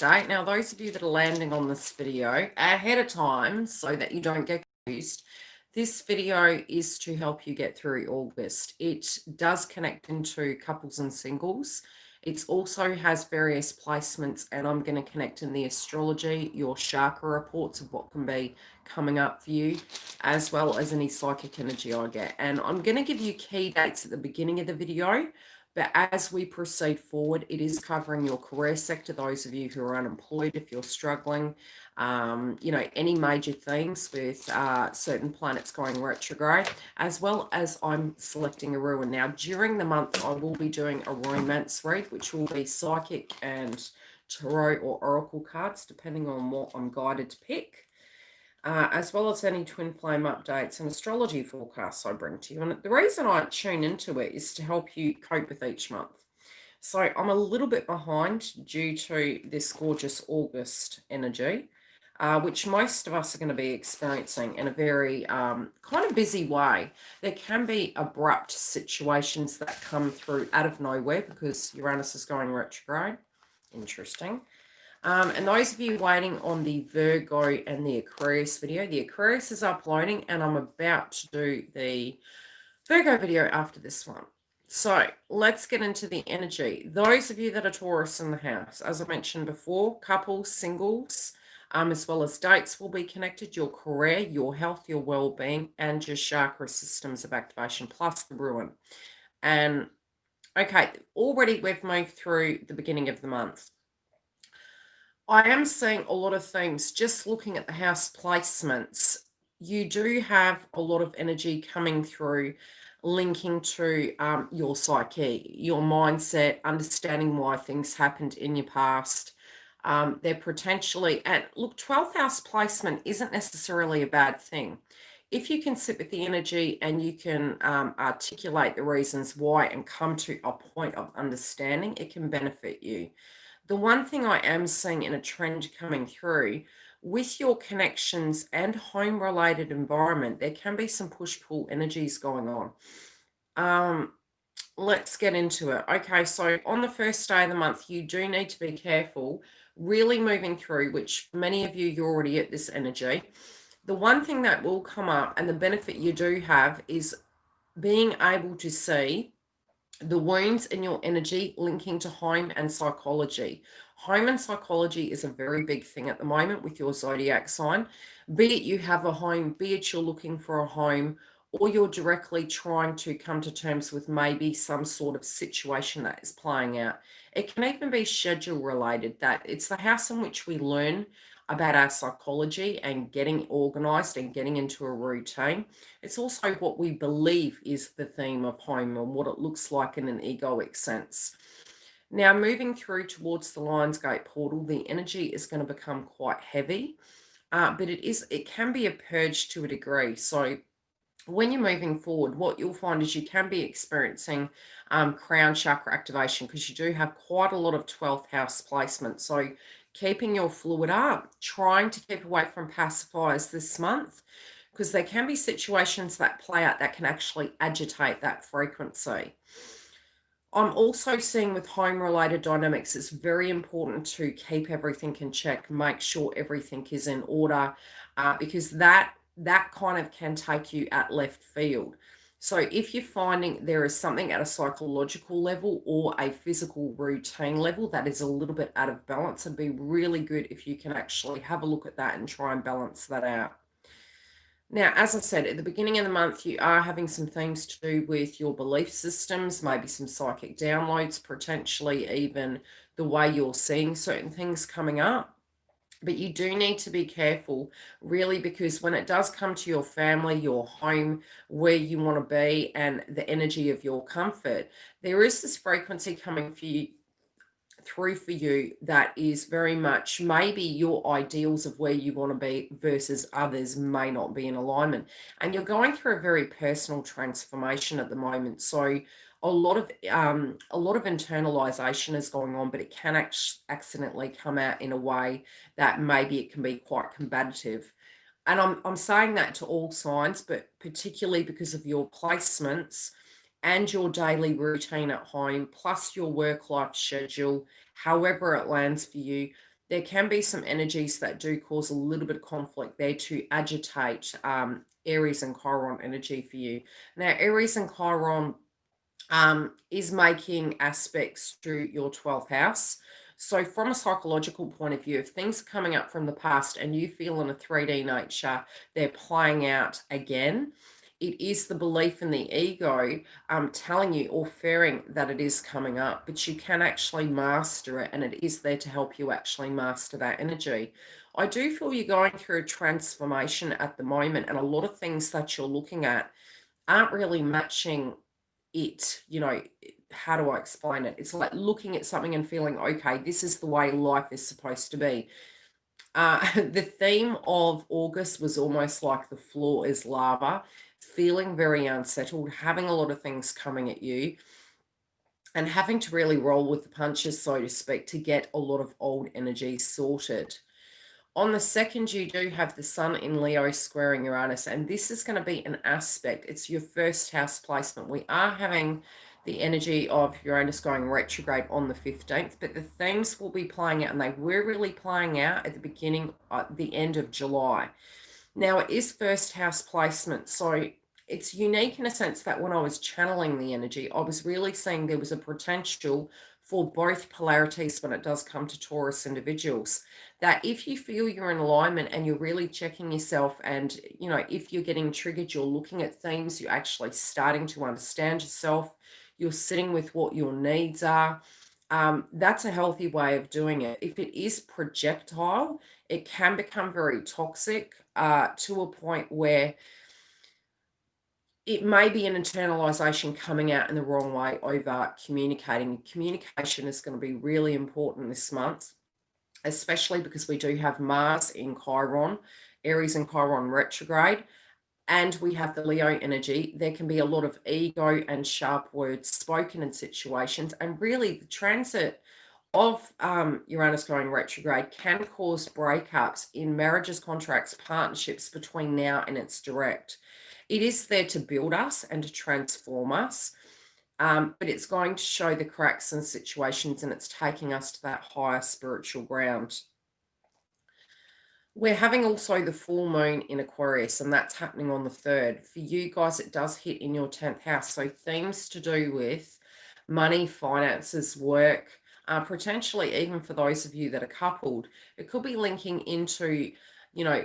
update. Now, those of you that are landing on this video ahead of time so that you don't get confused, this video is to help you get through August. It does connect into couples and singles. It also has various placements, and I'm going to connect in the astrology, your chakra reports of what can be coming up for you, as well as any psychic energy I get. And I'm going to give you key dates at the beginning of the video. But as we proceed forward, it is covering your career sector, those of you who are unemployed, if you're struggling, any major themes with certain planets going retrograde, as well as I'm selecting a ruin. Now, during the month, I will be doing a romance read, which will be psychic and tarot or oracle cards, depending on what I'm guided to pick. As well as any twin flame updates and astrology forecasts I bring to you. And the reason I tune into it is to help you cope with each month. So I'm a little bit behind due to this gorgeous August energy, which most of us are going to be experiencing in a very kind of busy way. There can be abrupt situations that come through out of nowhere because Uranus is going retrograde. Interesting. And those of you waiting on the Virgo and the Aquarius video, the Aquarius is uploading and I'm about to do the Virgo video after this one. So let's get into the energy. Those of you that are Taurus in the house, as I mentioned before, couples, singles, as well as dates will be connected, your career, your health, your well-being, and your chakra systems of activation, plus the ruin. And okay, already we've moved through the beginning of the month. I am seeing a lot of things, just looking at the house placements. You do have a lot of energy coming through, linking to your psyche, your mindset, understanding why things happened in your past. They're potentially, and look, 12th house placement isn't necessarily a bad thing. If you can sit with the energy and you can articulate the reasons why and come to a point of understanding, it can benefit you. The one thing I am seeing in a trend coming through with your connections and home related environment, there can be some push-pull energies going on. Let's get into it. Okay, so on the first day of the month, you do need to be careful, really moving through, which many of you're already at this energy. The one thing that will come up and the benefit you do have is being able to see the wounds in your energy linking to home and psychology. Home and psychology is a very big thing at the moment with your zodiac sign. Be it you have a home, be it you're looking for a home, or you're directly trying to come to terms with maybe some sort of situation that is playing out. It can even be schedule related, that it's the house in which we learn about our psychology and getting organized and getting into a routine. It's also what we believe is the theme of home and what it looks like in an egoic sense. Now, moving through towards the Lionsgate portal, the energy is going to become quite heavy, but it can be a purge to a degree. So when you're moving forward, what you'll find is you can be experiencing crown chakra activation because you do have quite a lot of 12th house placement. So keeping your fluid up, trying to keep away from pacifiers this month, because there can be situations that play out that can actually agitate that frequency. I'm also seeing with home-related dynamics, it's very important to keep everything in check, make sure everything is in order, because that kind of can take you at left field. So if you're finding there is something at a psychological level or a physical routine level that is a little bit out of balance, it'd be really good if you can actually have a look at that and try and balance that out. Now, as I said, at the beginning of the month, you are having some things to do with your belief systems, maybe some psychic downloads, potentially even the way you're seeing certain things coming up. But you do need to be careful, really, because when it does come to your family, your home, where you want to be, and the energy of your comfort, there is this frequency coming through for you that is very much maybe your ideals of where you want to be versus others may not be in alignment. And you're going through a very personal transformation at the moment. So a lot of internalization is going on, but it can accidentally come out in a way that maybe it can be quite combative. And I'm saying that to all signs, but particularly because of your placements and your daily routine at home, plus your work life schedule, however it lands for you, there can be some energies that do cause a little bit of conflict there to agitate Aries and Chiron energy for you. Now, Aries and Chiron is making aspects to your 12th house. So from a psychological point of view, if things are coming up from the past and you feel in a 3D nature, they're playing out again, it is the belief in the ego telling you or fearing that it is coming up, but you can actually master it, and it is there to help you actually master that energy. I do feel you're going through a transformation at the moment, and a lot of things that you're looking at aren't really matching it. How do I explain it? It's like looking at something and feeling, okay, this is the way life is supposed to be. The theme of August was almost like the floor is lava, feeling very unsettled, having a lot of things coming at you, and having to really roll with the punches, so to speak, to get a lot of old energy sorted. On the 2nd, you do have the Sun in Leo squaring Uranus, and this is going to be an aspect. It's your first house placement. We are having the energy of Uranus going retrograde on the 15th, but the themes will be playing out, and they were really playing out at the beginning, at the end of July. Now, it is first house placement, so it's unique in a sense that when I was channeling the energy, I was really seeing there was a potential for both polarities when it does come to Taurus individuals. That if you feel you're in alignment and you're really checking yourself, and if you're getting triggered, you're looking at themes, you're actually starting to understand yourself, you're sitting with what your needs are. That's a healthy way of doing it. If it is projectile, it can become very toxic to a point where it may be an internalization coming out in the wrong way over communicating. Communication is going to be really important this month, especially because we do have Mars in Chiron, Aries and Chiron retrograde, and we have the Leo energy. There can be a lot of ego and sharp words spoken in situations, and really the transit of Uranus going retrograde can cause breakups in marriages, contracts, partnerships between now and its direct. It is there to build us and to transform us, but it's going to show the cracks in situations, and it's taking us to that higher spiritual ground. We're having also the full moon in Aquarius, and that's happening on the 3rd. For you guys, it does hit in your 10th house. So themes to do with money, finances, work, potentially even for those of you that are coupled, it could be linking into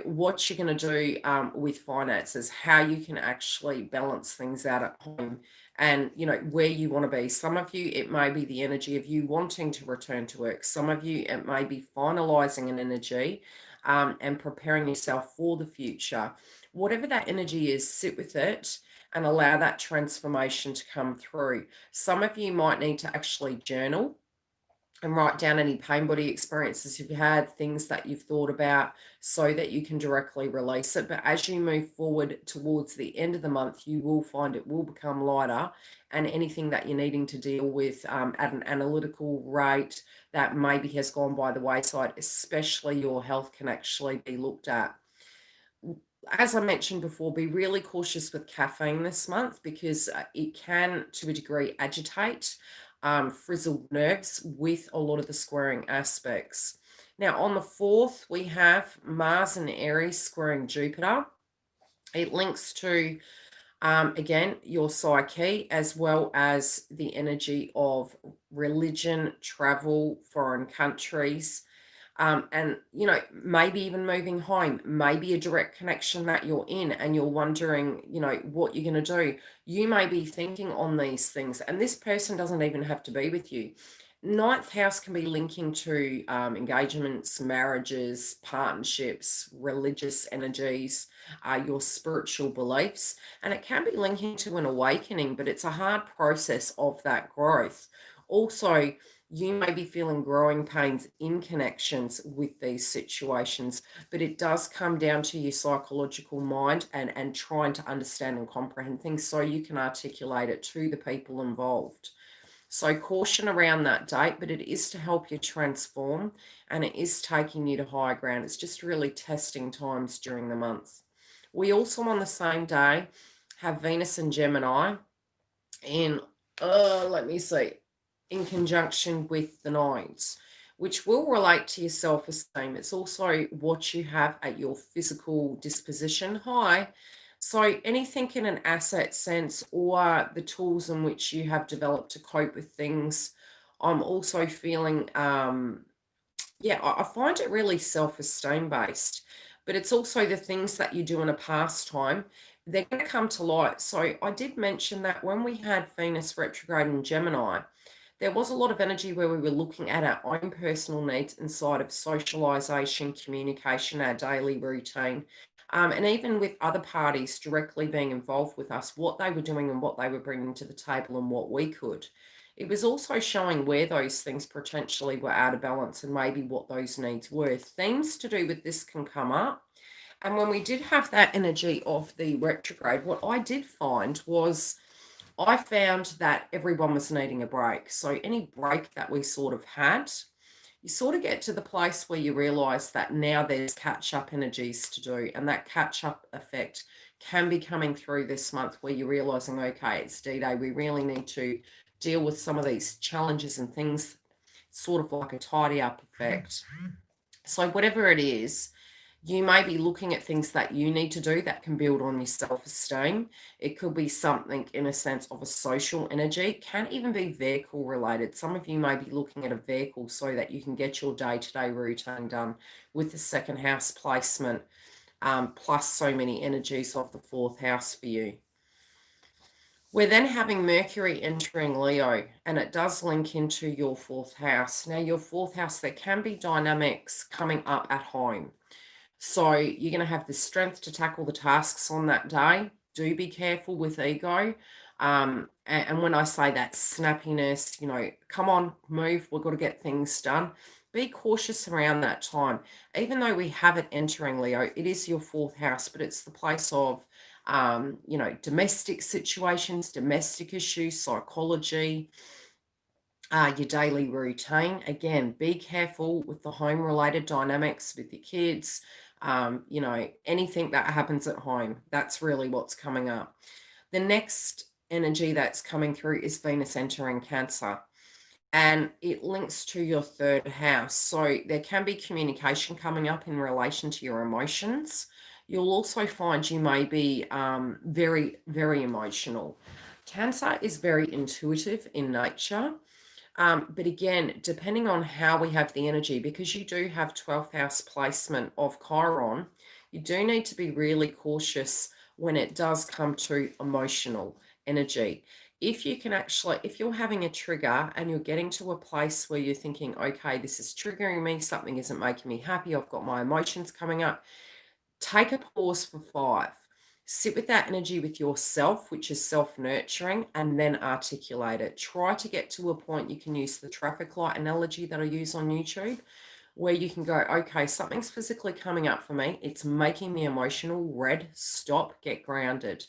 what you're going to do with finances, how you can actually balance things out at home, and where you want to be. Some of you, it may be the energy of you wanting to return to work. Some of you, it may be finalizing an energy and preparing yourself for the future. Whatever that energy is, sit with it and allow that transformation to come through. Some of you might need to actually journal and write down any pain body experiences you've had, things that you've thought about, so that you can directly release it. But as you move forward towards the end of the month, you will find it will become lighter, and anything that you're needing to deal with at an analytical rate that maybe has gone by the wayside, especially your health, can actually be looked at. As I mentioned before, be really cautious with caffeine this month, because it can, to a degree, agitate frizzled nerves with a lot of the squaring aspects. Now, on the 4th, we have Mars and Aries squaring Jupiter. It links to, again, your psyche, as well as the energy of religion, travel, foreign countries, and maybe even moving home, maybe a direct connection that you're in and you're wondering what you're going to do. You may be thinking on these things, and this person doesn't even have to be with you. 9th house can be linking to engagements, marriages, partnerships, religious energies, your spiritual beliefs, and it can be linking to an awakening, but it's a hard process of that growth. Also, you may be feeling growing pains in connections with these situations, but it does come down to your psychological mind and trying to understand and comprehend things so you can articulate it to the people involved. So caution around that date, but it is to help you transform, and it is taking you to higher ground. It's just really testing times during the month. We also, on the same day, have Venus and Gemini in, let me see, in conjunction with the nodes. which will relate to your self-esteem. It's also what you have at your physical disposition high. So anything in an asset sense or the tools in which you have developed to cope with things. I'm also feeling, yeah, I find it really self-esteem based, but it's also the things that you do in a pastime. They're going to come to light. So I did mention that when we had Venus retrograde in Gemini, there was a lot of energy where we were looking at our own personal needs inside of socialization, communication, our daily routine, and even with other parties directly being involved with us, what they were doing and what they were bringing to the table and what we could. It was also showing where those things potentially were out of balance and maybe what those needs were. Themes to do with this can come up. And when we did have that energy of the retrograde, what I did find was I found that everyone was needing a break. So any break that we sort of had, you sort of get to the place where you realize that now there's catch up energies to do. And that catch up effect can be coming through this month where you're realizing, okay, it's D-Day. We really need to deal with some of these challenges and things, sort of like a tidy up effect. So whatever it is, you may be looking at things that you need to do that can build on your self-esteem. It could be something in a sense of a social energy. It can even be vehicle related. Some of you may be looking at a vehicle so that you can get your day-to-day routine done with the second house placement, plus so many energies of the fourth house for you. We're then having Mercury entering Leo, and it does link into your fourth house. Now, your fourth house, there can be dynamics coming up at home. So you're going to have the strength to tackle the tasks on that day. Do be careful with ego. And when I say that snappiness, come on, move, we've got to get things done. Be cautious around that time. Even though we have it entering Leo, it is your fourth house, but it's the place of, domestic situations, domestic issues, psychology, your daily routine. Again, be careful with the home related dynamics with your kids, anything that happens at home. That's really what's coming up. The next energy that's coming through is Venus entering Cancer, and it links to your third house. So there can be communication coming up in relation to your emotions. You'll also find you may be very, very emotional. Cancer is very intuitive in nature. But again, depending on how we have the energy, because you do have 12th house placement of Chiron, you do need to be really cautious when it does come to emotional energy. If you're having a trigger and you're getting to a place where you're thinking, okay, this is triggering me, something isn't making me happy, I've got my emotions coming up, take a pause for 5. Sit with that energy with yourself, which is self-nurturing, and then articulate it. Try to get to a point you can use the traffic light analogy that I use on YouTube, where you can go, okay, something's physically coming up for me. It's making me emotional. Red, stop, get grounded.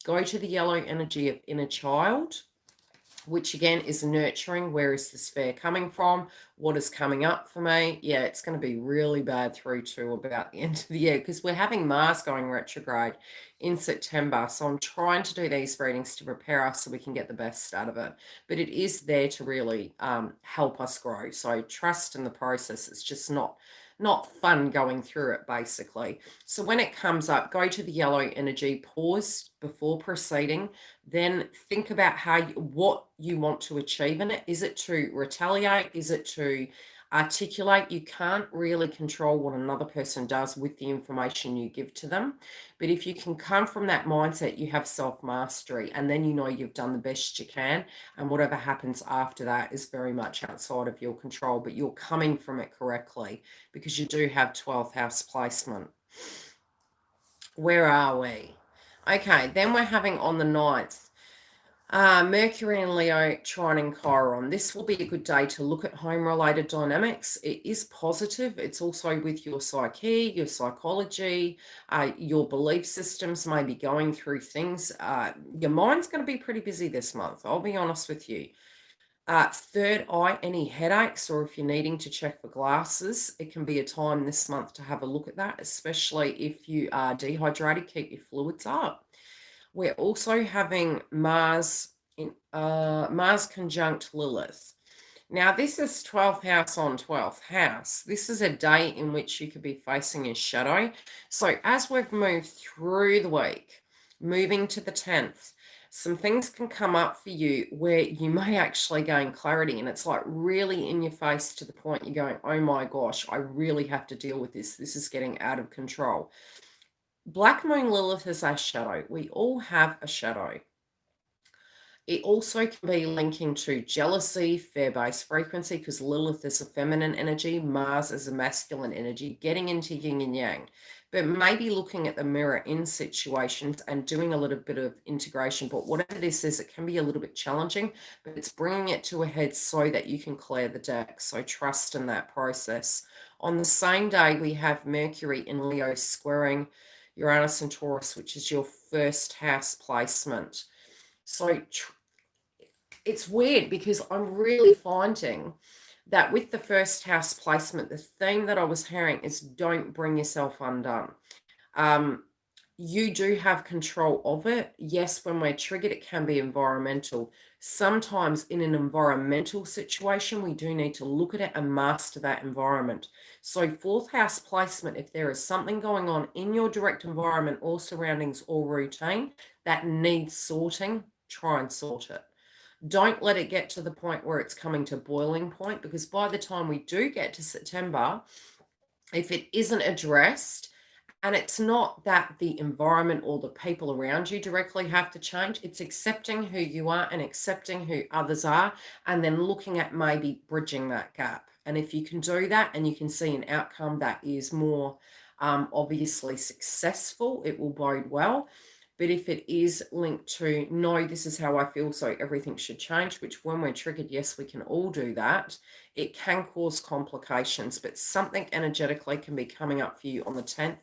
Go to the yellow energy of inner child, which again is nurturing. Where is this fear coming from? What is coming up for me? Yeah, it's going to be really bad through to about the end of the year because we're having Mars going retrograde in September. So I'm trying to do these readings to prepare us so we can get the best out of it. But it is there to really help us grow. So trust in the process. It's just not fun going through it, basically. So when it comes up, go to the yellow energy, pause before proceeding, then think about what you want to achieve in it. Is it to retaliate? Is it to articulate? You can't really control what another person does with the information you give to them. But if you can come from that mindset, you have self-mastery, and then you know you've done the best you can, and whatever happens after that is very much outside of your control, but you're coming from it correctly because you do have 12th house placement. Where are we? Okay, then we're having on the 9th, Mercury and Leo trining Chiron. This will be a good day to look at home-related dynamics. It is positive. It's also with your psyche, your psychology, your belief systems may be going through things. Your mind's going to be pretty busy this month, I'll be honest with you. Third eye, any headaches, or if you're needing to check for glasses, it can be a time this month to have a look at that, especially if you are dehydrated, keep your fluids up. We're also having Mars conjunct Lilith. Now, this is 12th house on 12th house. This is a day in which you could be facing a shadow. So as we've moved through the week, moving to the 10th, some things can come up for you where you may actually gain clarity, and it's like really in your face to the point you're going, oh my gosh, I really have to deal with this. This is getting out of control. Black Moon Lilith is our shadow. We all have a shadow. It also can be linking to jealousy, fear-based frequency, because Lilith is a feminine energy, Mars is a masculine energy, getting into yin and yang. But maybe looking at the mirror in situations and doing a little bit of integration. But whatever this is, it can be a little bit challenging, but it's bringing it to a head so that you can clear the deck. So trust in that process. On the same day, we have Mercury in Leo squaring Uranus and Taurus, which is your first house placement. So it's weird because I'm really finding that with the first house placement, the theme that I was hearing is don't bring yourself undone. You do have control of it. Yes, when we're triggered, it can be environmental. Sometimes in an environmental situation, we do need to look at it and master that environment. So fourth house placement, if there is something going on in your direct environment or surroundings or routine that needs sorting, try and sort it. Don't let it get to the point where it's coming to boiling point, because by the time we do get to September, if it isn't addressed, and it's not that the environment or the people around you directly have to change, it's accepting who you are and accepting who others are, and then looking at maybe bridging that gap. And if you can do that and you can see an outcome that is more obviously successful, it will bode well. But if it is linked to, no, this is how I feel, so everything should change, which when we're triggered, yes, we can all do that, it can cause complications, but something energetically can be coming up for you on the 10th.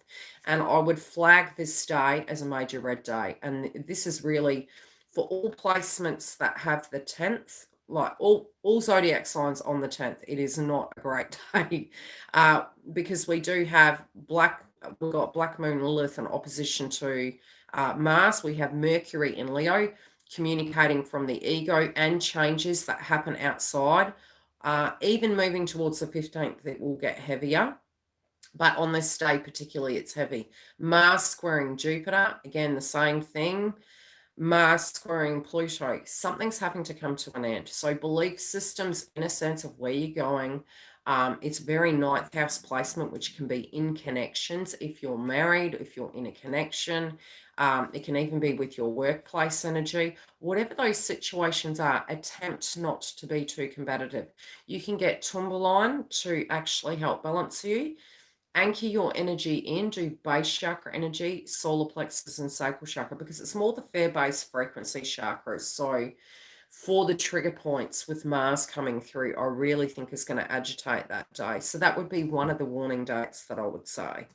And I would flag this day as a major red day. And this is really for all placements that have the 10th, like all zodiac signs on the 10th. It is not a great day because we do have we've got Black Moon Lilith in opposition to Mars. We have Mercury in Leo communicating from the ego and changes that happen outside. Even moving towards the 15th, it will get heavier. But on this day particularly, it's heavy. Mars squaring Jupiter, again, the same thing. Mars squaring Pluto, something's having to come to an end. So belief systems, in a sense of where you're going, it's very ninth house placement, which can be in connections. If you're married, if you're in a connection, it can even be with your workplace energy. Whatever those situations are, attempt not to be too combative. You can get Tumbaline to actually help balance you. Anchor your energy in, do base chakra energy, solar plexus, and sacral chakra, because it's more the fear-based frequency chakras. So for the trigger points with Mars coming through, I really think is going to agitate that day. So that would be one of the warning dates that I would say.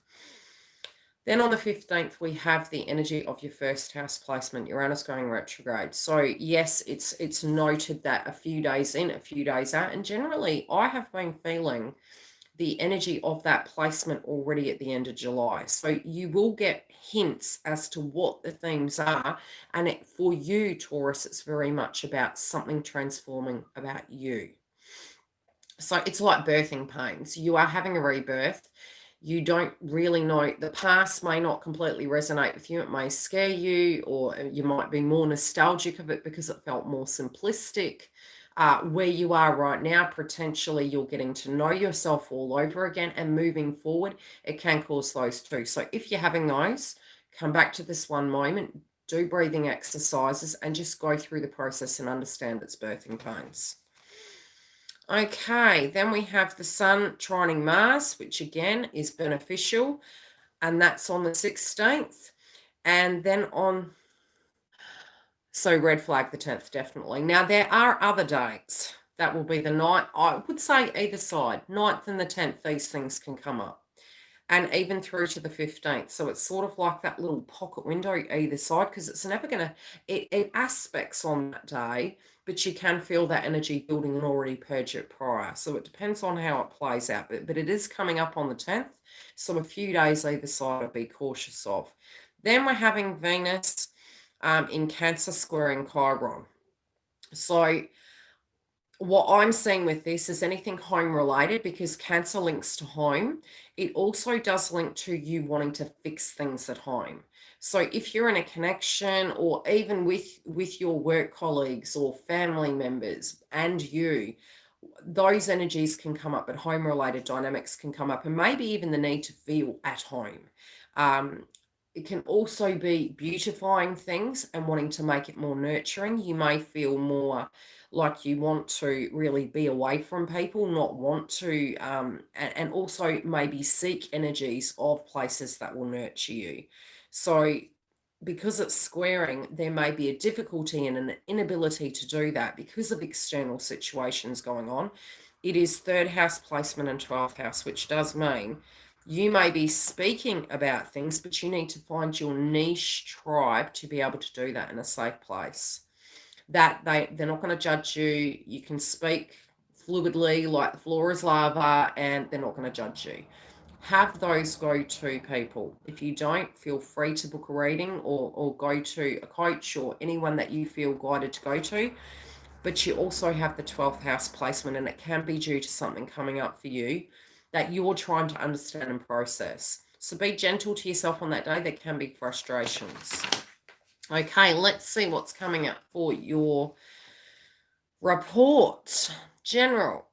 Then on the 15th, we have the energy of your first house placement, Uranus going retrograde. So yes, it's noted that a few days in, a few days out, and generally I have been feeling the energy of that placement already at the end of July. So you will get hints as to what the themes are. And for you, Taurus, it's very much about something transforming about you. So it's like birthing pains. You are having a rebirth. You don't really know, the past may not completely resonate with you. It may scare you, or you might be more nostalgic of it because it felt more simplistic. Where you are right now, potentially you're getting to know yourself all over again, and moving forward, it can cause those too. So if you're having those, come back to this one moment, do breathing exercises, and just go through the process and understand it's birthing pains. Okay, then we have the Sun trining Mars, which again is beneficial, and that's on the 16th. And then so red flag the 10th, definitely. Now, there are other dates. That will be the 9th. I would say either side, 9th and the 10th, these things can come up. And even through to the 15th. So it's sort of like that little pocket window either side, because it's never going to, it aspects on that day, but you can feel that energy building and already purge it prior. So it depends on how it plays out. But it is coming up on the 10th. So a few days either side I'd be cautious of. Then we're having Venus in Cancer squaring Chiron. So what I'm seeing with this is anything home related, because Cancer links to home. It also does link to you wanting to fix things at home. So if you're in a connection, or even with your work colleagues or family members and you, those energies can come up, but home related dynamics can come up, and maybe even the need to feel at home. It can also be beautifying things and wanting to make it more nurturing. You may feel more like you want to really be away from people, not want to, and also maybe seek energies of places that will nurture you. So because it's squaring, there may be a difficulty and an inability to do that because of external situations going on. It is third house placement and 12th house, which does mean you may be speaking about things, but you need to find your niche tribe to be able to do that in a safe place. That they're not going to judge you. You can speak fluidly like the floor is lava, and they're not going to judge you. Have those go-to people. If you don't, feel free to book a reading, or go to a coach or anyone that you feel guided to go to. But you also have the 12th house placement, and it can be due to something coming up for you that you're trying to understand and process. So be gentle to yourself on that day. There can be frustrations. Okay, let's see what's coming up for your report. General.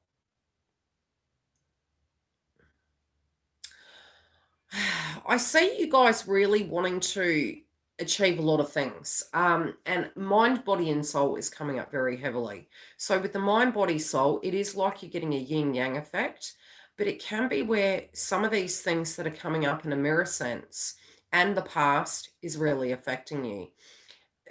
I see you guys really wanting to achieve a lot of things. And mind, body, and soul is coming up very heavily. So with the mind, body, soul, it is like you're getting a yin yang effect, but it can be where some of these things that are coming up in a mirror sense and the past is really affecting you.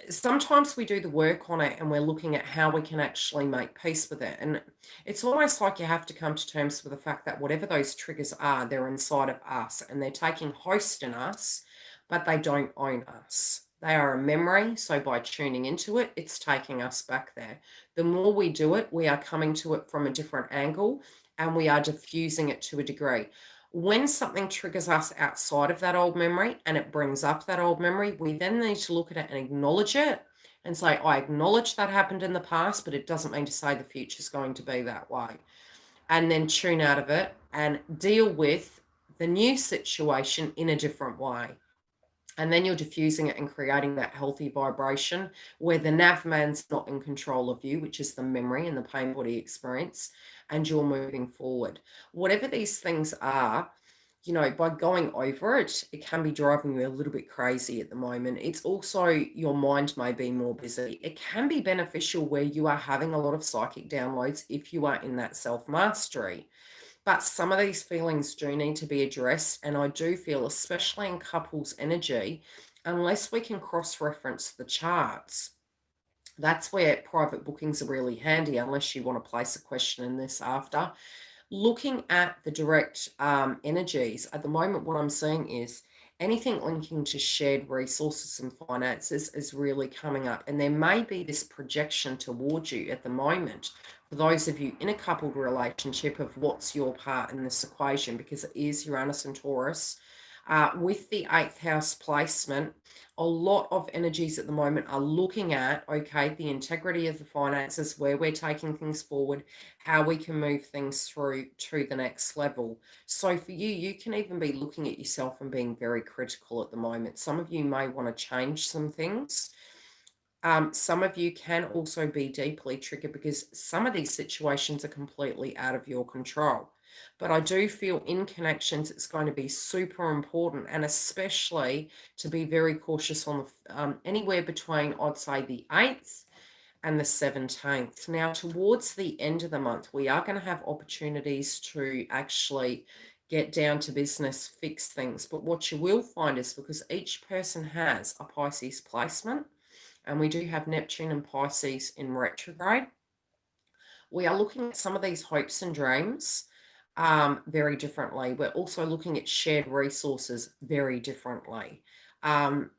Sometimes we do the work on it and we're looking at how we can actually make peace with it. And it's almost like you have to come to terms with the fact that whatever those triggers are, they're inside of us and they're taking host in us, but they don't own us. They are a memory. So by tuning into it, it's taking us back there. The more we do it, we are coming to it from a different angle, and we are diffusing it to a degree. When something triggers us outside of that old memory and it brings up that old memory, we then need to look at it and acknowledge it and say, I acknowledge that happened in the past, but it doesn't mean to say the future is going to be that way. And then tune out of it and deal with the new situation in a different way. And then you're diffusing it and creating that healthy vibration where the nav man's not in control of you, which is the memory and the pain body experience, and you're moving forward. Whatever these things are, by going over it, it can be driving you a little bit crazy at the moment. It's also your mind may be more busy. It can be beneficial where you are having a lot of psychic downloads if you are in that self-mastery. But some of these feelings do need to be addressed. And I do feel, especially in couples energy, unless we can cross-reference the charts, that's where private bookings are really handy, unless you want to place a question in this after. Looking at the direct energies, at the moment, what I'm seeing is anything linking to shared resources and finances is really coming up. And there may be this projection towards you at the moment, for those of you in a coupled relationship, of what's your part in this equation, because it is Uranus and Taurus. With the 8th house placement, a lot of energies at the moment are looking at, okay, the integrity of the finances, where we're taking things forward, how we can move things through to the next level. So for you, you can even be looking at yourself and being very critical at the moment. Some of you may want to change some things. Some of you can also be deeply triggered because some of these situations are completely out of your control. But I do feel in connections, it's going to be super important, and especially to be very cautious on the anywhere between, I'd say, the 8th and the 17th. Now, towards the end of the month, we are going to have opportunities to actually get down to business, fix things. But what you will find is, because each person has a Pisces placement, and we do have Neptune and Pisces in retrograde, we are looking at some of these hopes and dreams very differently. We're also looking at shared resources very differently. And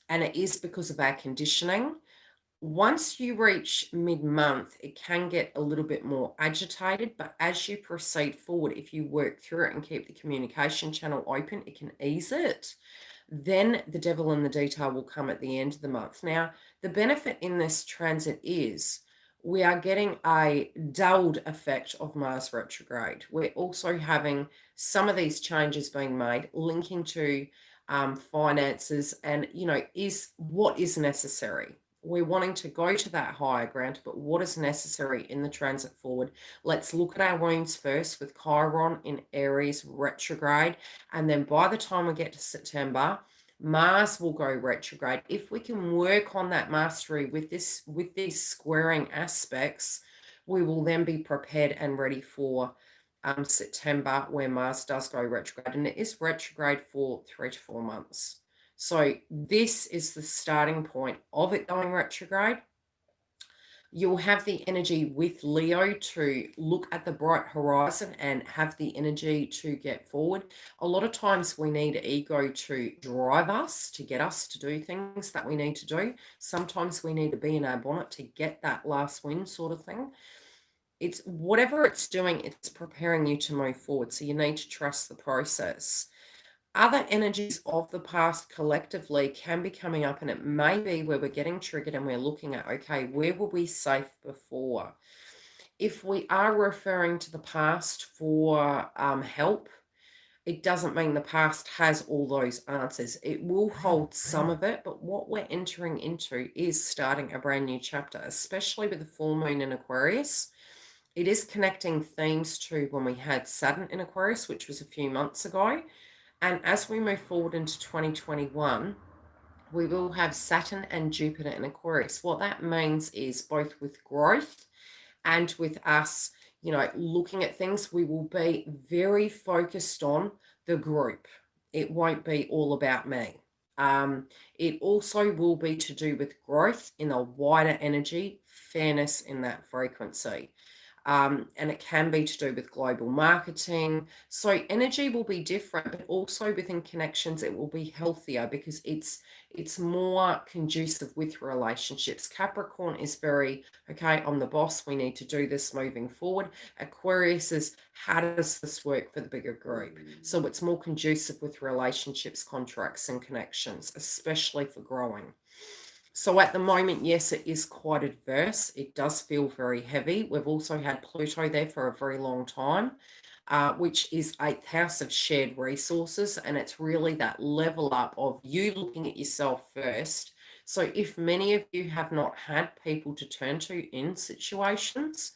it is because of our conditioning. Once you reach mid-month, it can get a little bit more agitated, but as you proceed forward, if you work through it and keep the communication channel open, it can ease it. Then the devil in the detail will come at the end of the month. Now, the benefit in this transit is we are getting a dulled effect of Mars retrograde. We're also having some of these changes being made, linking to finances and, is what is necessary. We're wanting to go to that higher ground, but what is necessary in the transit forward? Let's look at our wounds first with Chiron in Aries retrograde. And then by the time we get to September, Mars will go retrograde. If we can work on that mastery with these squaring aspects, we will then be prepared and ready for September, where Mars does go retrograde, and it is retrograde for 3 to 4 months. So this is the starting point of it going retrograde. You'll have the energy with Leo to look at the bright horizon and have the energy to get forward. A lot of times we need ego to drive us, to get us to do things that we need to do. Sometimes we need to be in our bonnet to get that last win, sort of thing. It's whatever it's doing, it's preparing you to move forward. So you need to trust the process. Other energies of the past collectively can be coming up, and it may be where we're getting triggered and we're looking at, okay, where were we safe before? If we are referring to the past for help, it doesn't mean the past has all those answers. It will hold some of it, but what we're entering into is starting a brand new chapter, especially with the full moon in Aquarius. It is connecting themes to when we had Saturn in Aquarius, which was a few months ago. And as we move forward into 2021, we will have Saturn and Jupiter in Aquarius. What that means is both with growth and with us, looking at things, we will be very focused on the group. It won't be all about me. It also will be to do with growth in a wider energy, fairness in that frequency. And it can be to do with global marketing. So energy will be different, but also within connections, it will be healthier because it's more conducive with relationships. Capricorn is very, okay, I'm the boss. We need to do this moving forward. Aquarius is, how does this work for the bigger group? So it's more conducive with relationships, contracts, and connections, especially for growing. So at the moment, yes, it is quite adverse. It does feel very heavy. We've also had Pluto there for a very long time, which is 8th house of shared resources. And it's really that level up of you looking at yourself first. So if many of you have not had people to turn to in situations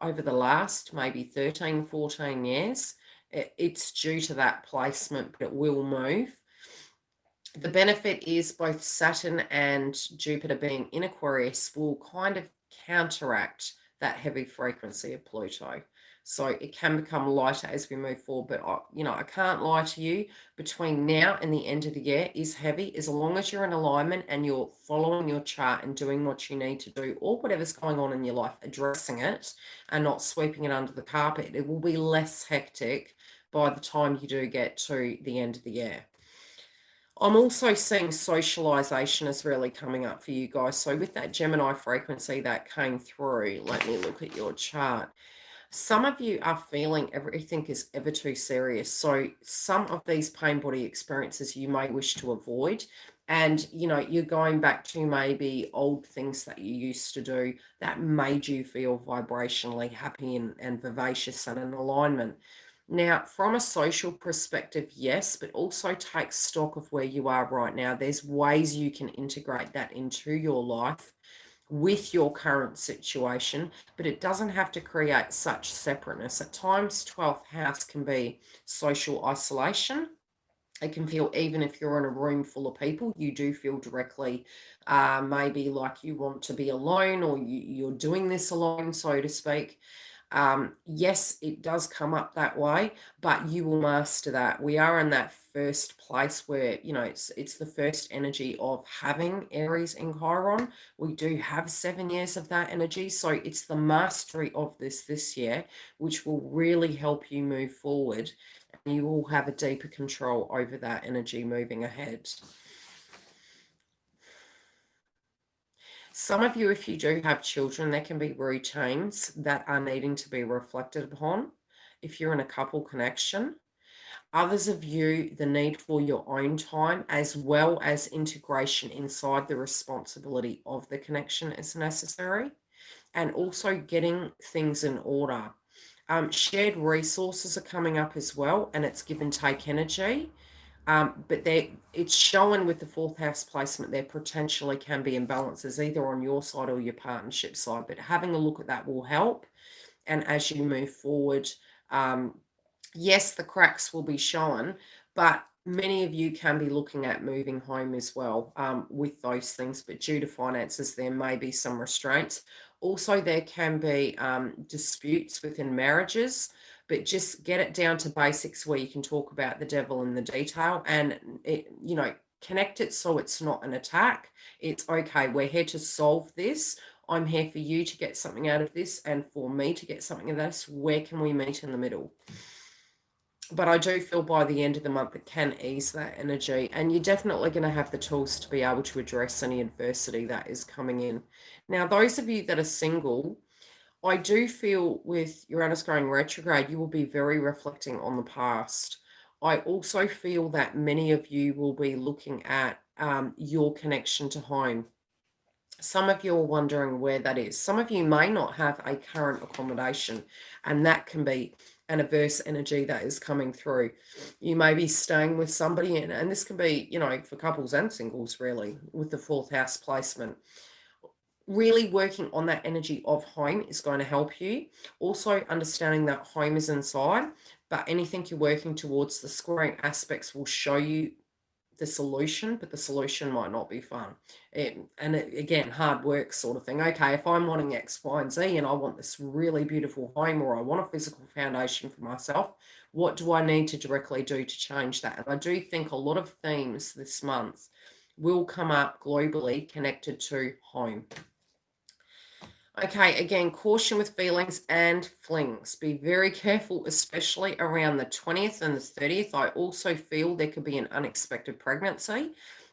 over the last maybe 13, 14 years, it's due to that placement, but it will move. The benefit is both Saturn and Jupiter being in Aquarius will kind of counteract that heavy frequency of Pluto. So it can become lighter as we move forward. But, I can't lie to you, between now and the end of the year is heavy. As long as you're in alignment and you're following your chart and doing what you need to do, or whatever's going on in your life, addressing it and not sweeping it under the carpet, it will be less hectic by the time you do get to the end of the year. I'm also seeing socialization is really coming up for you guys. So with that Gemini frequency that came through, let me look at your chart. Some of you are feeling everything is ever too serious. So some of these pain body experiences you may wish to avoid. And, you're going back to maybe old things that you used to do that made you feel vibrationally happy and vivacious and in alignment. Now, from a social perspective, yes, but also take stock of where you are right now. There's ways you can integrate that into your life with your current situation, but it doesn't have to create such separateness. At times, 12th house can be social isolation. It can feel, even if you're in a room full of people, you do feel directly maybe like you want to be alone, or you're doing this alone, so to speak. Yes, it does come up that way, but you will master that. We are in that first place where, it's the first energy of having Aries in Chiron. We do have 7 years of that energy. So it's the mastery of this year, which will really help you move forward. And you will have a deeper control over that energy moving ahead. Some of you, if you do have children, there can be routines that are needing to be reflected upon if you're in a couple connection. Others of you, the need for your own time as well as integration inside the responsibility of the connection is necessary. and also getting things in order. Shared resources are coming up as well, and it's give and take energy. But it's showing with the fourth house placement there potentially can be imbalances either on your side or your partnership side. But having a look at that will help. And as you move forward, yes, the cracks will be shown, but many of you can be looking at moving home as well with those things. But due to finances, there may be some restraints. Also, there can be disputes within marriages, but just get it down to basics where you can talk about the devil in the detail and, connect it so it's not an attack. It's okay. We're here to solve this. I'm here for you to get something out of this and for me to get something out of this. Where can we meet in the middle? But I do feel by the end of the month it can ease that energy, and you're definitely going to have the tools to be able to address any adversity that is coming in. Now, those of you that are single, I do feel with Uranus going retrograde, you will be very reflecting on the past. I also feel that many of you will be looking at your connection to home. Some of you are wondering where that is. Some of you may not have a current accommodation, and that can be an adverse energy that is coming through. You may be staying with somebody, and this can be, for couples and singles, really, with the fourth house placement. Really working on that energy of home is going to help you. Also understanding that home is inside, but anything you're working towards, the squaring aspects will show you the solution, but the solution might not be fun. Again, hard work sort of thing. Okay, if I'm wanting X, Y, and Z, and I want this really beautiful home, or I want a physical foundation for myself, what do I need to directly do to change that? And I do think a lot of themes this month will come up globally connected to home. Okay, again, caution with feelings and flings. Be very careful, especially around the 20th and the 30th. I also feel there could be an unexpected pregnancy,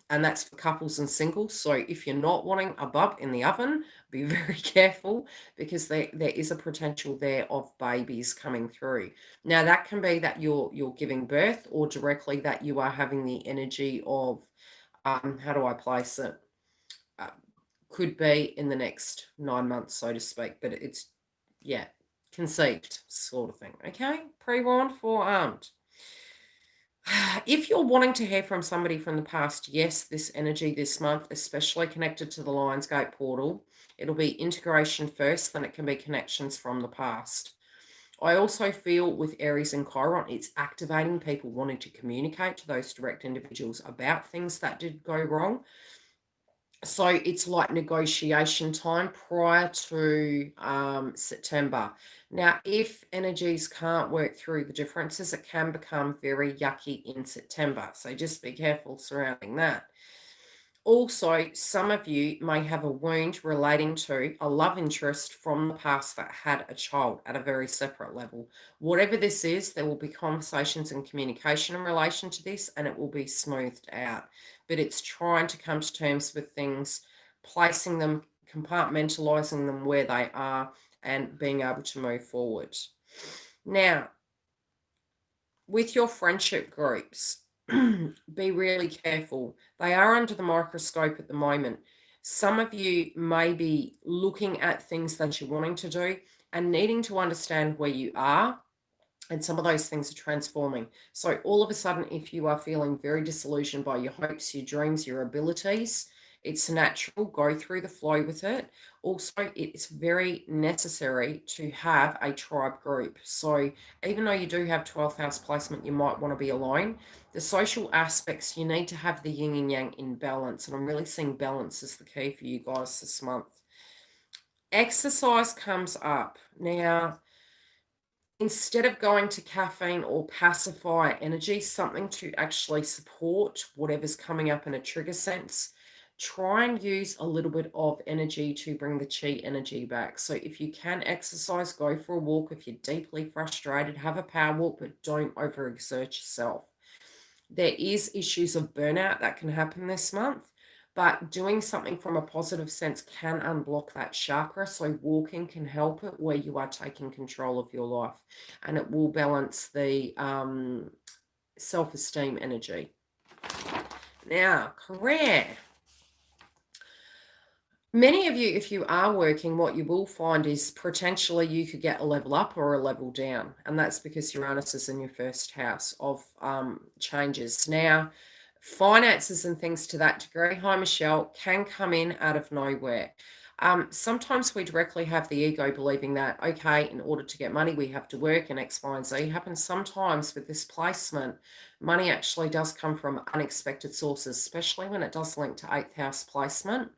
and that's for couples and singles. So if you're not wanting a bub in the oven, be very careful, because there is a potential there of babies coming through. Now, that can be that you're giving birth, or directly that you are having the energy of, how do I place it? Could be in the next 9 months, so to speak, but it's, conceived sort of thing. Okay, pre-warned, forearmed. If you're wanting to hear from somebody from the past, yes, this energy this month, especially connected to the Lionsgate portal, it'll be integration first, then it can be connections from the past. I also feel with Aries and Chiron, it's activating people wanting to communicate to those direct individuals about things that did go wrong. So it's like negotiation time prior to September. Now, if energies can't work through the differences, it can become very yucky in September. So just be careful surrounding that. Also, some of you may have a wound relating to a love interest from the past that had a child at a very separate level. Whatever this is, there will be conversations and communication in relation to this, and it will be smoothed out. But it's trying to come to terms with things, placing them, compartmentalizing them where they are, and being able to move forward. Now, with your friendship groups, be really careful. They are under the microscope at the moment. Some of you may be looking at things that you're wanting to do and needing to understand where you are, and some of those things are transforming. So all of a sudden, if you are feeling very disillusioned by your hopes, your dreams, your abilities, it's natural. Go through the flow with it. Also, it's very necessary to have a tribe group. So even though you do have 12th house placement, you might want to be alone. The social aspects, you need to have the yin and yang in balance. And I'm really seeing balance as the key for you guys this month. Exercise comes up. Now, instead of going to caffeine or pacify energy, something to actually support whatever's coming up in a trigger sense, try and use a little bit of energy to bring the chi energy back. So if you can exercise, go for a walk. If you're deeply frustrated, have a power walk, but don't overexert yourself. There is issues of burnout that can happen this month, but doing something from a positive sense can unblock that chakra. So walking can help it where you are taking control of your life, and it will balance the self-esteem energy. Now, career. Many of you, if you are working, what you will find is potentially you could get a level up or a level down. And that's because Uranus is in your first house of changes. Now, finances and things to that degree, hi Michelle, can come in out of nowhere. Sometimes we directly have the ego believing that, okay, in order to get money, we have to work, and X, Y, and Z happens. Sometimes with this placement, money actually does come from unexpected sources, especially when it does link to 8th house placement.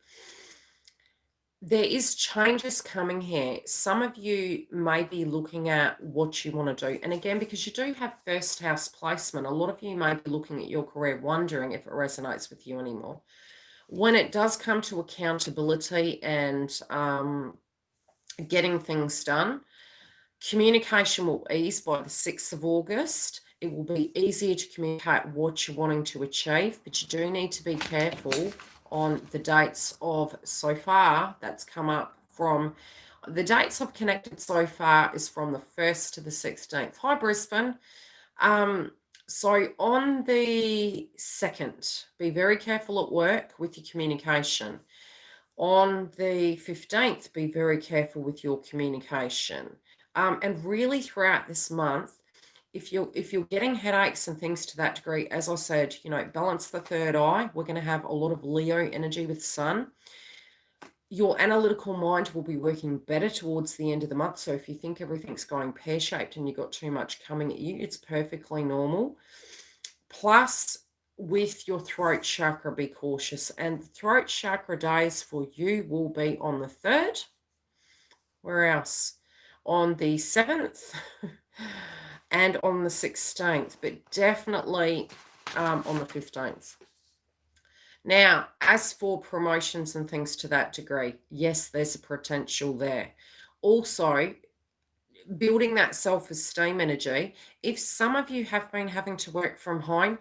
There is changes coming here. Some of you may be looking at what you want to do. And again, because you do have first house placement, a lot of you may be looking at your career wondering if it resonates with you anymore. When it does come to accountability and getting things done, communication will ease by the 6th of August. It will be easier to communicate what you're wanting to achieve, but you do need to be careful on the dates of so far that's come up from the dates I've connected so far is from the 1st to the 16th. Hi, Brisbane. So on the 2nd, be very careful at work with your communication. On the 15th, be very careful with your communication. And really throughout this month, if you're getting headaches and things to that degree, as I said, balance the third eye. We're going to have a lot of Leo energy with Sun. Your analytical mind will be working better towards the end of the month. So if you think everything's going pear-shaped and you've got too much coming at you, it's perfectly normal. Plus, with your throat chakra, be cautious. And throat chakra days for you will be on the 3rd. Where else? On the 7th and on the 16th, but definitely on the 15th. Now, as for promotions and things to that degree, yes, there's a potential there. Also, building that self-esteem energy. If some of you have been having to work from home,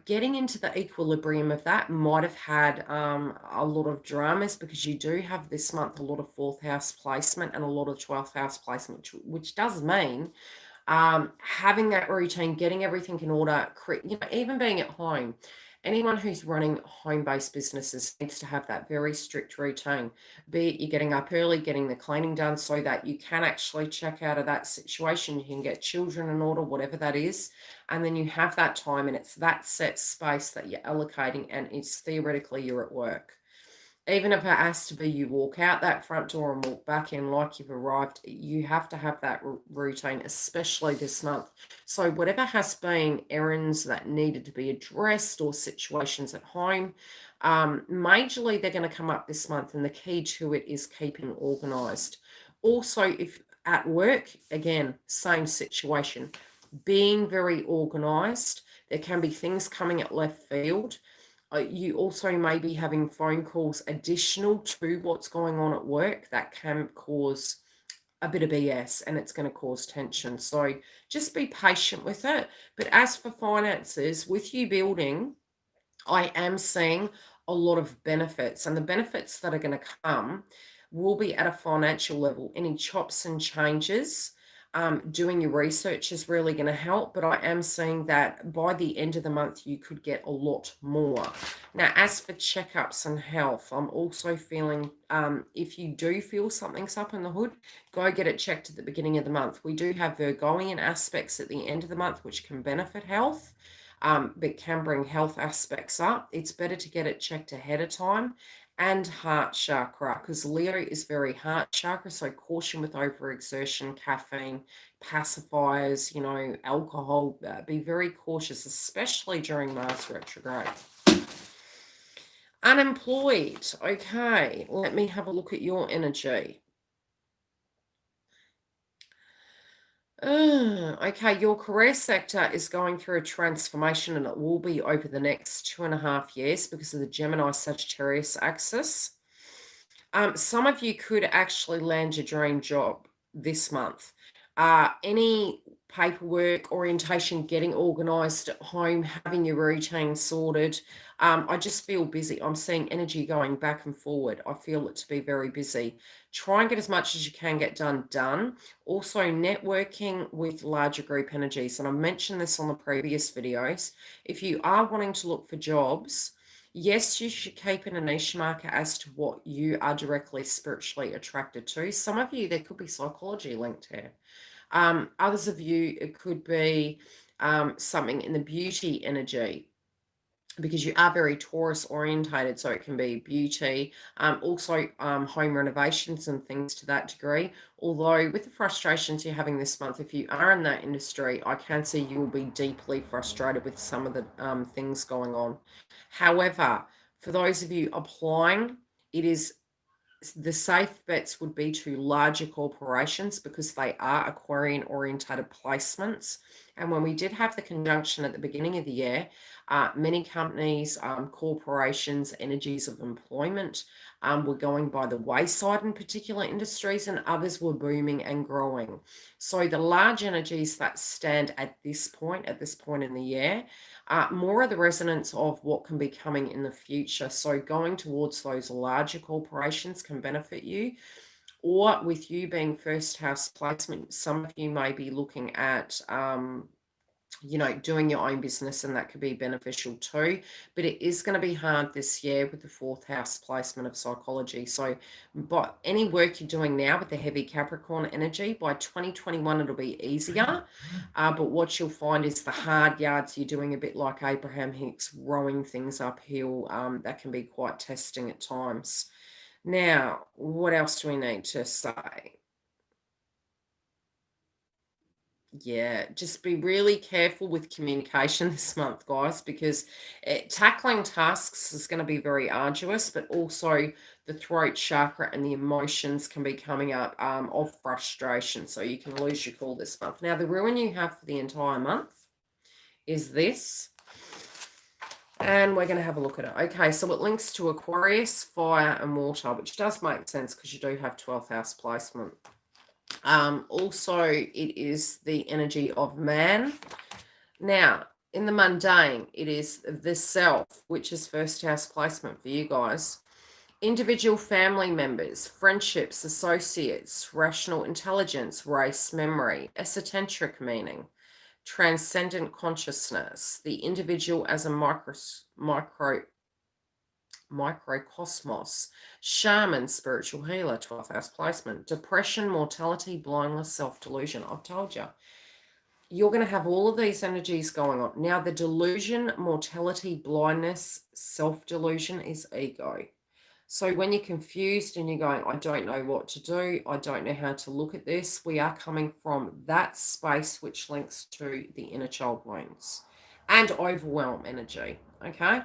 getting into the equilibrium of that might have had a lot of dramas, because you do have this month a lot of 4th house placement and a lot of 12th house placement, which does mean having that routine, getting everything in order, even being at home. Anyone who's running home-based businesses needs to have that very strict routine. Be it you're getting up early, getting the cleaning done so that you can actually check out of that situation. You can get children in order, whatever that is. And then you have that time, and it's that set space that you're allocating, and it's theoretically you're at work. Even if it has to be you walk out that front door and walk back in like you've arrived, you have to have that routine, especially this month. So whatever has been errands that needed to be addressed or situations at home, majorly they're going to come up this month, and the key to it is keeping organized. Also, if at work, again, same situation, being very organized. There can be things coming at left field. You also may be having phone calls additional to what's going on at work that can cause a bit of BS, and it's going to cause tension. So just be patient with it. But as for finances, with you building, I am seeing a lot of benefits, and the benefits that are going to come will be at a financial level. Any chops and changes, doing your research is really going to help, but I am seeing that by the end of the month, you could get a lot more. Now, as for checkups and health, I'm also feeling if you do feel something's up in the hood, go get it checked at the beginning of the month. We do have Virgoian aspects at the end of the month, which can benefit health. But can bring health aspects up. It's better to get it checked ahead of time. And heart chakra, because Leo is very heart chakra, so caution with overexertion, caffeine, pacifiers, alcohol. Be very cautious, especially during Mars retrograde. Unemployed. Okay, let me have a look at your energy. Okay, your career sector is going through a transformation, and it will be over the next 2.5 years because of the Gemini Sagittarius axis. Some of you could actually land your dream job this month. Any paperwork, orientation, getting organized at home, having your routine sorted. I just feel busy. I'm seeing energy going back and forward. I feel it to be very busy. Try and get as much as you can get done. Also, networking with larger group energies. And I mentioned this on the previous videos. If you are wanting to look for jobs, Yes, you should keep in a niche market as to what you are directly spiritually attracted to. Some of you, there could be psychology linked here. Others of you, it could be something in the beauty energy, because you are very Taurus orientated, so it can be beauty, also home renovations and things to that degree. Although with the frustrations you're having this month, if you are in that industry, I can see you will be deeply frustrated with some of the things going on. However, for those of you applying, it is the safe bets would be to larger corporations because they are Aquarian orientated placements. And when we did have the conjunction at the beginning of the year, many companies, corporations, energies of employment were going by the wayside in particular industries, and others were booming and growing. So the large energies that stand at this point in the year, more of the resonance of what can be coming in the future. So going towards those larger corporations can benefit you. Or with you being first house placement, some of you may be looking at doing your own business, and that could be beneficial too. But it is going to be hard this year with the fourth house placement of psychology. So, but any work you're doing now with the heavy Capricorn energy, by 2021, it'll be easier. But what you'll find is the hard yards you're doing, a bit like Abraham Hicks, rowing things uphill, that can be quite testing at times. Now, what else do we need to say? Yeah, just be really careful with communication this month, guys, because tackling tasks is going to be very arduous, but also the throat chakra and the emotions can be coming up of frustration. So you can lose your cool this month. Now, the ruin you have for the entire month is this. And we're going to have a look at it. Okay, so it links to Aquarius, fire, and water, which does make sense because you do have 12th house placement. Also, it is the energy of man. Now, in the mundane, it is the self, which is first house placement for you guys. Individual family members, friendships, associates, rational intelligence, race, memory, esoteric meaning, transcendent consciousness, the individual as a microcosmos, shaman, spiritual healer, 12th house placement, depression, mortality, blindness, self-delusion. I've told you, you're going to have all of these energies going on. Now, the delusion, mortality, blindness, self-delusion is ego. So when you're confused and you're going, I don't know what to do, I don't know how to look at this, we are coming from that space which links to the inner child wounds and overwhelm energy, okay?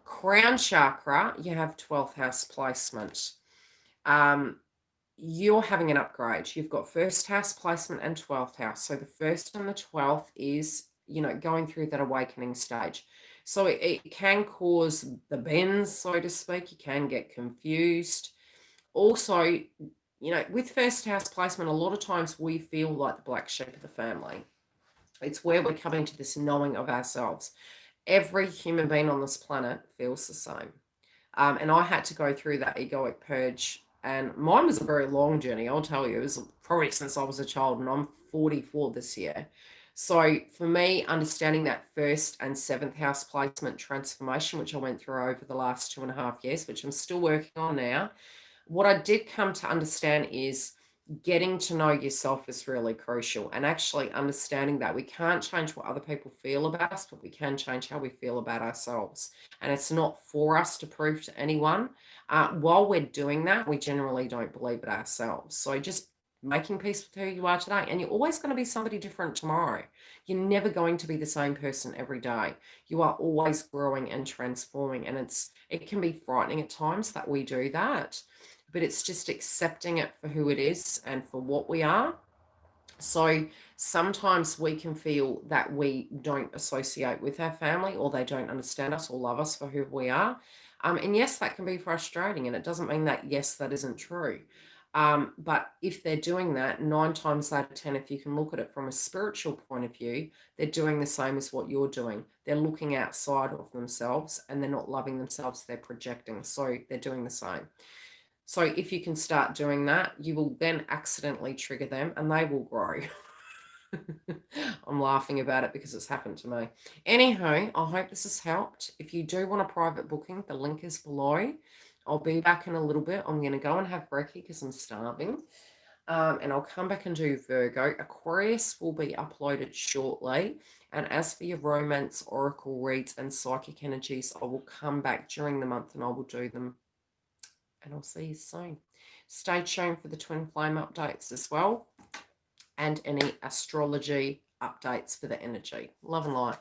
Crown chakra, you have 12th house placement. You're having an upgrade. You've got first house placement and 12th house. So the first and the 12th is, going through that awakening stage. So it can cause the bends, so to speak. You can get confused. Also, with first house placement, a lot of times we feel like the black sheep of the family. It's where we're coming to this knowing of ourselves. Every human being on this planet feels the same. And I had to go through that egoic purge. And mine was a very long journey, I'll tell you. It was probably since I was a child, and I'm 44 this year. So for me, understanding that first and seventh house placement transformation, which I went through over the last 2.5 years, which I'm still working on now, what I did come to understand is getting to know yourself is really crucial, and actually understanding that we can't change what other people feel about us, but we can change how we feel about ourselves. And it's not for us to prove to anyone. While we're doing that, we generally don't believe it ourselves. So just making peace with who you are today. And you're always going to be somebody different tomorrow. You're never going to be the same person every day. You are always growing and transforming. And it can be frightening at times that we do that, but it's just accepting it for who it is and for what we are. So sometimes we can feel that we don't associate with our family, or they don't understand us or love us for who we are. And yes, that can be frustrating, and it doesn't mean that, yes, that isn't true. But if they're doing that, 9 times out of 10, if you can look at it from a spiritual point of view, they're doing the same as what you're doing. They're looking outside of themselves and they're not loving themselves, they're projecting. So they're doing the same. So if you can start doing that, you will then accidentally trigger them and they will grow. I'm laughing about it because it's happened to me. Anyhow, I hope this has helped. If you do want a private booking, the link is below. I'll be back in a little bit. I'm going to go and have brekkie because I'm starving. And I'll come back and do Virgo. Aquarius will be uploaded shortly. And as for your romance, oracle reads, and psychic energies, I will come back during the month and I will do them. And I'll see you soon. Stay tuned for the twin flame updates as well, and any astrology updates for the energy. Love and light.